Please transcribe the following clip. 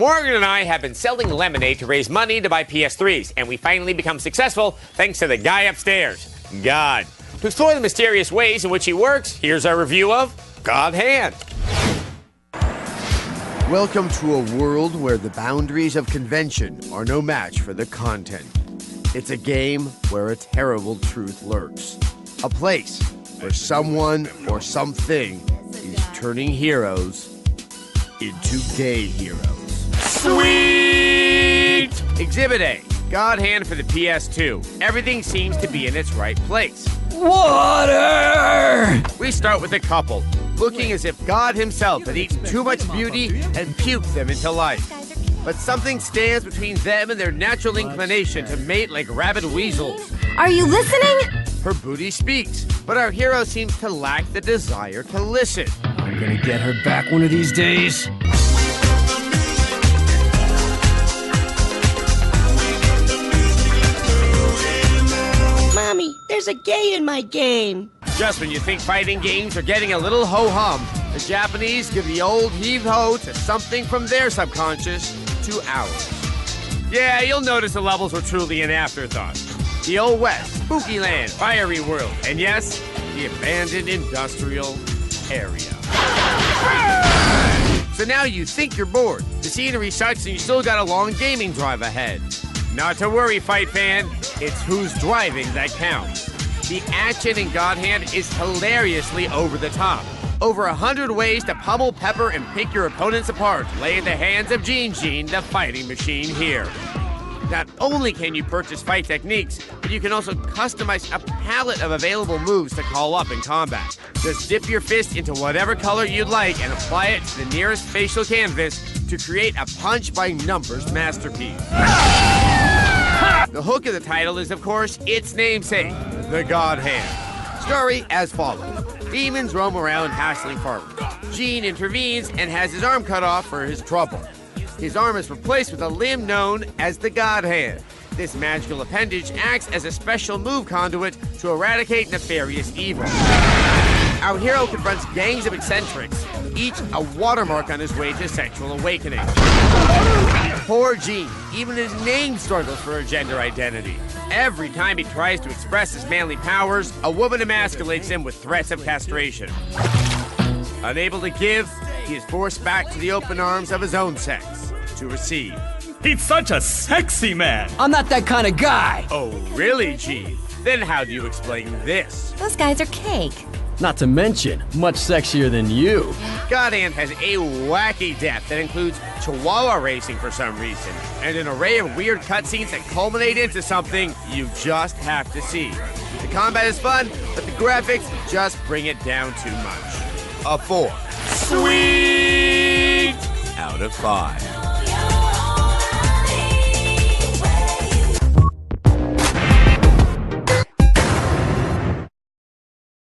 Morgan and I have been selling lemonade to raise money to buy PS3s, and we finally become successful thanks to the guy upstairs, God. To explore the mysterious ways in which he works, here's our review of God Hand. Welcome to a world where the boundaries of convention are no match for the content. It's a game where a terrible truth lurks. A place where someone or something is turning heroes into gay heroes. Sweet! Exhibit A, God Hand for the PS2. Everything seems to be in its right place. Water! We start with a couple, looking as if God himself had eaten too much beauty and puked them into life. But something stands between them and their natural inclination to mate like rabid weasels. Are you listening? Her booty speaks, but our hero seems to lack the desire to listen. I'm gonna get her back one of these days. Mommy, there's a gay in my game. Just when you think fighting games are getting a little ho-hum, the Japanese give the old heave-ho to something from their subconscious to ours. Yeah, you'll notice the levels were truly an afterthought. The Old West, Spooky Land, Fiery World, and yes, the abandoned industrial area. So now you think you're bored. The scenery sucks and you still got a long gaming drive ahead. Not to worry, fight fan. It's who's driving that counts. The action in God Hand is hilariously over the top. Over 100 ways to pummel, pepper, and pick your opponents apart lay in the hands of Gene, the fighting machine here. Not only can you purchase fight techniques, but you can also customize a palette of available moves to call up in combat. Just dip your fist into whatever color you'd like and apply it to the nearest facial canvas to create a punch-by-numbers masterpiece. The hook of the title is, of course, its namesake, the God Hand. Story as follows. Demons roam around hassling farmers. Gene intervenes and has his arm cut off for his trouble. His arm is replaced with a limb known as the God Hand. This magical appendage acts as a special move conduit to eradicate nefarious evil. Our hero confronts gangs of eccentrics, each a watermark on his way to sexual awakening. Poor Gene, even his name struggles for a gender identity. Every time he tries to express his manly powers, a woman emasculates him with threats of castration. Unable to give, he is forced back to the open arms of his own sex to receive. He's such a sexy man. I'm not that kind of guy. Oh, really, Gene? Then how do you explain this? Those guys are cake. Not to mention, much sexier than you. God Hand has a wacky depth that includes Chihuahua racing for some reason, and an array of weird cutscenes that culminate into something you just have to see. The combat is fun, but the graphics just bring it down too much. A 4. Sweet! Out of 5.